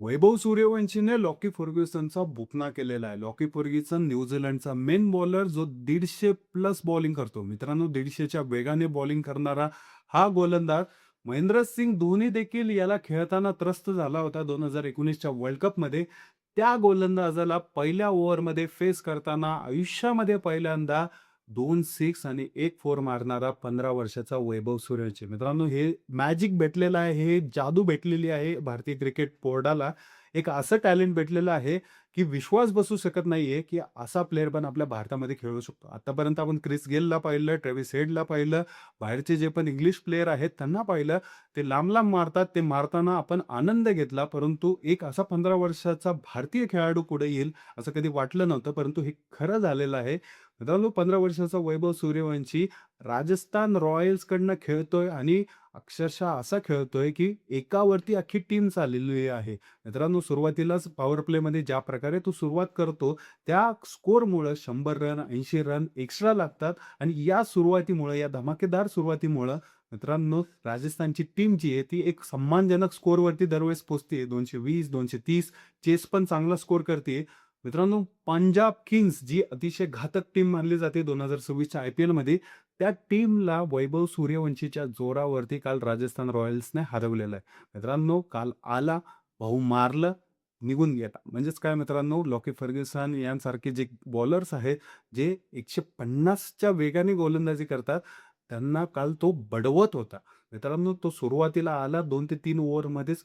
वैभव सूर्यवंशीने लॉकी फर्ग्युसनचा बुकना केलेला आहे. लॉकी फर्ग्युसन न्यूझीलंडचा मेन बॉलर जो 150 प्लस बॉलिंग करतो. मित्रांनो 150च्या वेगाने बॉलिंग करणारा हा गोलंदाज महेंद्रसिंग धोनी देखील याला खेळताना त्रस्त झाला होता 2019च्या वर्ल्ड कपमध्ये. त्या गोलंदाजाला पहिल्या ओव्हरमध्ये फेस करताना आयुष्यामध्ये पहिल्यांदा 2 सिक्स आणि 1 फोर मारणारा 15 वर्षाचा वैभव सूर्यवंशी. मित्रांनो हे मॅजिक भेटलेलं आहे, हे जादू भेटलेली आहे भारतीय क्रिकेट बोर्डाला. एक असं टॅलेंट भेटलेलं आहे, की विश्वास बसू शकत नाहीये, की असा प्लेयर पण आपल्या भारतामध्ये खेळू शकतो. आतापर्यंत आपण क्रिस गेलला पाहिलं, ट्रेव्हिस हेडला पाहिलं, बाहेरचे जे पण इंग्लिश प्लेयर आहेत त्यांना पाहिलं. ते लांब-लांब मारतात. ते मारताना आपण आनंद घेतला. परंतु एक असा 15 वर्षाचा भारतीय खेळाडू पुढे येईल असं कधी वाटलं नव्हतं. परंतु हे खरं झालेलं आहे. मित्रांनो 15 वर्षाचा वैभव सूर्यवंशी राजस्थान रॉयल्सकडनं खेळतोय आणि अक्षरशः असा खेळतोय, की एकावरती अख्खी टीम चाललेली आहे. मित्रांनो सुरुवातीलाच पॉवर प्लेमध्ये ज्या प्रकारे तो सुरुवात करतो, त्या स्कोरमुळं 100 रन, 80 रन एक्स्ट्रा लागतात आणि या सुरुवातीमुळं, या धमाकेदार सुरुवातीमुळं मित्रांनो राजस्थानची टीम जी आहे, ती एक सन्मानजनक स्कोरवरती दरवेळेस पोहोचते. 220, 230 चेस पण चांगला स्कोर करते. मित्रांनो, पंजाब किंग्स जी अतिशय घातक टीम मानली जाते 2026च्या आय-पी-एलमध्ये, त्या टीमला वैभव सूर्यवंशीच्या जोरावरती काल राजस्थान रॉयल्सने हरवलेलं आहे. मित्रांनो, काल आला, भाऊ मारलं, निघून गेला. म्हणजेच काय मित्रांनो, लॉकी फर्ग्युसन यांसारखे जे बॉलर्स आहेत, जे 150च्या वेगाने गोलंदाजी करतात, त्यांना काल तो बडवत होता. मित्रांनो, तो सुरुवातीला आला 2 ते 3 ओव्हरमध्येच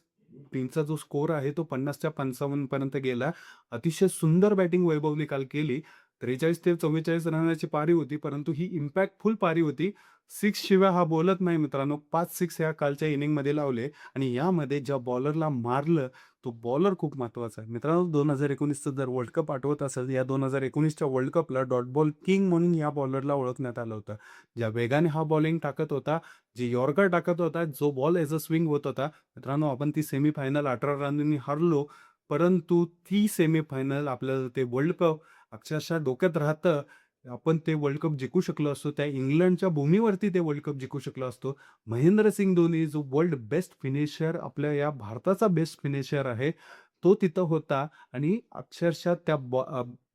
टीमचा जो स्कोर आहे तो 50च्या 55 पर्यंत गेला. अतिशय सुंदर बॅटिंग वैभवने काल केली. 43 ते 44 रनाची पारी होती, परंतु ही इम्पॅक्टफुल पारी होती. 6 शिवाय हा बोलत नाही मित्रांनो. 5 सिक्स ह्या कालच्या इनिंगमध्ये लावले आणि यामध्ये ज्या बॉलरला मारलं, तो बॉलर खूप महत्त्वाचा आहे. मित्रांनो 2019चं जर वर्ल्ड कप आठवत असेल, या 2019च्या वर्ल्ड कपला डॉट बॉल किंग म्हणून या बॉलरला ओळखण्यात आलं होतं. ज्या वेगाने हा बॉलिंग टाकत होता, जे यॉर्कर टाकत होता, जो बॉल ॲज अ स्विंग होत होता. मित्रांनो आपण ती सेमीफायनल 18 रनांनी हारलो. परंतु ती सेमीफायनल आपल्याला ते वर्ल्ड कप अक्षरशः डोक्यात राहतं. आपण ते वर्ल्ड कप जिंकू शकलो असतो. त्या इंग्लंडच्या भूमीवरती ते वर्ल्ड कप जिंकू शकलो असतो. महेंद्रसिंग धोनी जो वर्ल्ड बेस्ट फिनिशर आपल्या या भारताचा बेस्ट फिनिशर आहे, तो तिथं होता आणि अक्षरशः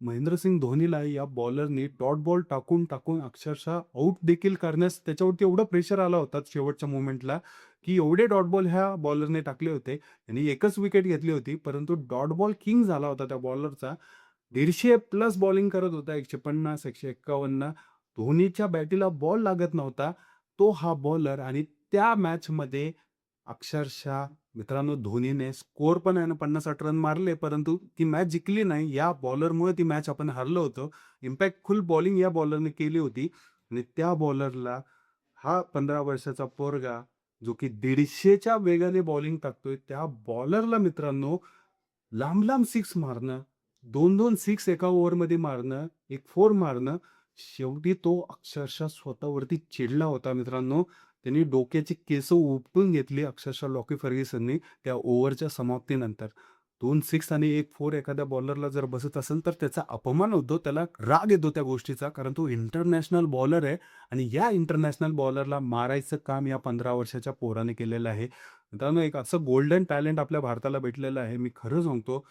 महेंद्रसिंग धोनीला या बॉलरनी डॉट बॉल टाकून अक्षरशः आउट देखील करण्यास त्याच्यावरती एवढं प्रेशर आला होता शेवटच्या मोमेंटला, की एवढे डॉट बॉल ह्या बॉलरने टाकले होते. त्यांनी एकच विकेट घेतली होती, परंतु डॉट बॉल किंग झाला होता त्या बॉलरचा. 150 प्लस बॉलिंग करत होता 150, 151. धोनीच्या बॅटीला बॉल लागत नव्हता. तो हा बॉलर आणि त्या मॅचमध्ये अक्षरशः मित्रांनो धोनीने स्कोर पण आहे ना 50-60 रन मारले, परंतु ती मॅच जिंकली नाही. या बॉलरमुळे ती मॅच आपण हरलो होतो. इम्पॅक्टफुल बॉलिंग या बॉलरने केली होती आणि त्या बॉलरला हा 15 वर्षाचा पोरगा जो की 150च्या वेगाने बॉलिंग टाकतोय, त्या बॉलरला मित्रांनो लांब-लांब सिक्स मारणं, 2-2 सिक्स एका ओव्हरमध्ये मारणं, एक फोर मारणं. शेवटी तो अक्षरशः स्वतःवरती चिडला होता मित्रांनो. त्यांनी डोक्याची केसं उपटून घेतली अक्षरशः लॉकी फर्ग्युसननी त्या ओव्हरच्या समाप्तीनंतर. 2 सिक्स आणि 1 फोर एखाद्या बॉलरला जर बसत असेल, तर त्याचा अपमान होतो. त्याला राग येतो त्या गोष्टीचा. कारण तो इंटरनॅशनल बॉलर आहे आणि या इंटरनॅशनल बॉलरला मारायचं काम या 15 वर्षाच्या पोराने केलेलं आहे. मित्रांनो, एक असं गोल्डन टॅलेंट आपल्या भारताला भेटलेलं आहे. मी खरं सांगतो,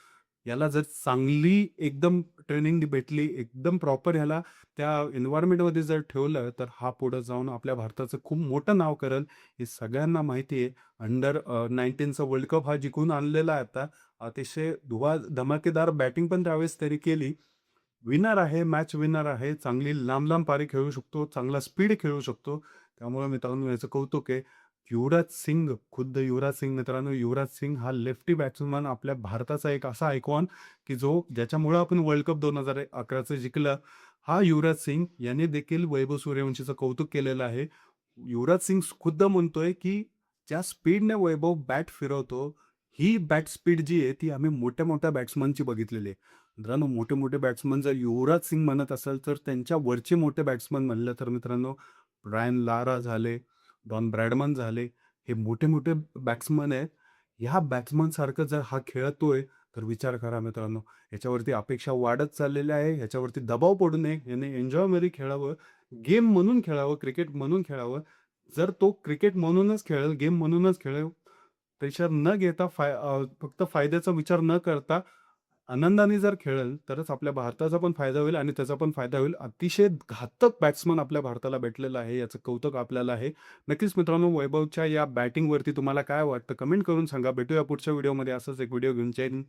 याला जर चांगली एकदम ट्रेनिंग भेटली, एकदम प्रॉपर ह्याला त्या एन्व्हायर्नमेंटमध्ये जर ठेवलं, तर हा पुढे जाऊन आपल्या भारताचं खूप मोठं नाव करेल. हे सगळ्यांना माहिती आहे. अंडर 19चा वर्ल्ड कप हा जिंकून आणलेला आहे आता. अतिशय धमाकेदार बॅटिंग पण त्यावेळेस त्याने केली. विनर आहे, मॅच विनर आहे. चांगली लांब-लांब पारी खेळू शकतो, चांगला स्पीड खेळू शकतो. त्यामुळे मित्रांनो याचं कौतुक आहे. युवराज सिंग, खुद्द युवराज सिंग मित्रांनो, युवराज सिंग हा लेफ्टी बॅट्समन आपल्या भारताचा एक असा आयकॉन, की ज्याच्यामुळं आपण वर्ल्ड कप 2011चं जिंकलं. हा युवराज सिंग याने देखील वैभव सूर्यवंशीचं कौतुक केलेलं आहे. युवराज सिंग खुद्द म्हणतोय, की ज्या स्पीडने वैभव बॅट फिरवतो, ही बॅट स्पीड जी आहे, ती आम्ही मोठ्या-मोठ्या बॅट्समनची बघितलेली आहे. मित्रांनो, मोठे-मोठे बॅट्समन जर युवराज सिंग म्हणत असेल, तर त्यांच्या वरचे मोठे बॅट्समन म्हणलं तर मित्रांनो, ब्रायन लारा झाले, डॉन ब्रॅडमन झाले, हे मोठे-मोठे बॅट्समन आहेत. ह्या बॅट्समनसारखं जर हा खेळतोय, तर विचार करा मित्रांनो, ह्याच्यावरती अपेक्षा वाढत चाललेल्या आहे. ह्याच्यावरती दबाव पडू नये. याने एन्जॉयमध्ये खेळावं, गेम म्हणून खेळावं, क्रिकेट म्हणून खेळावं. जर तो क्रिकेट म्हणूनच खेळेल, गेम म्हणूनच खेळेल, प्रेशर न घेता फक्त फायद्याचा विचार न करता आनंदाने जर खेळेल, तरच आपल्या भारताचा पण फायदा होईल आणि त्याचा पण फायदा होईल. अतिशय घातक बॅट्समन आपल्या भारताला भेटलेला आहे, याचं कौतुक आपल्याला आहे. नक्कीच मित्रांनो, वैभवच्या या बॅटिंगवरती तुम्हाला काय वाटतं? कमेंट करून सांगा. भेटूया पुढच्या व्हिडिओमध्ये. असंच एक व्हिडिओ घेऊन. जय हिंद.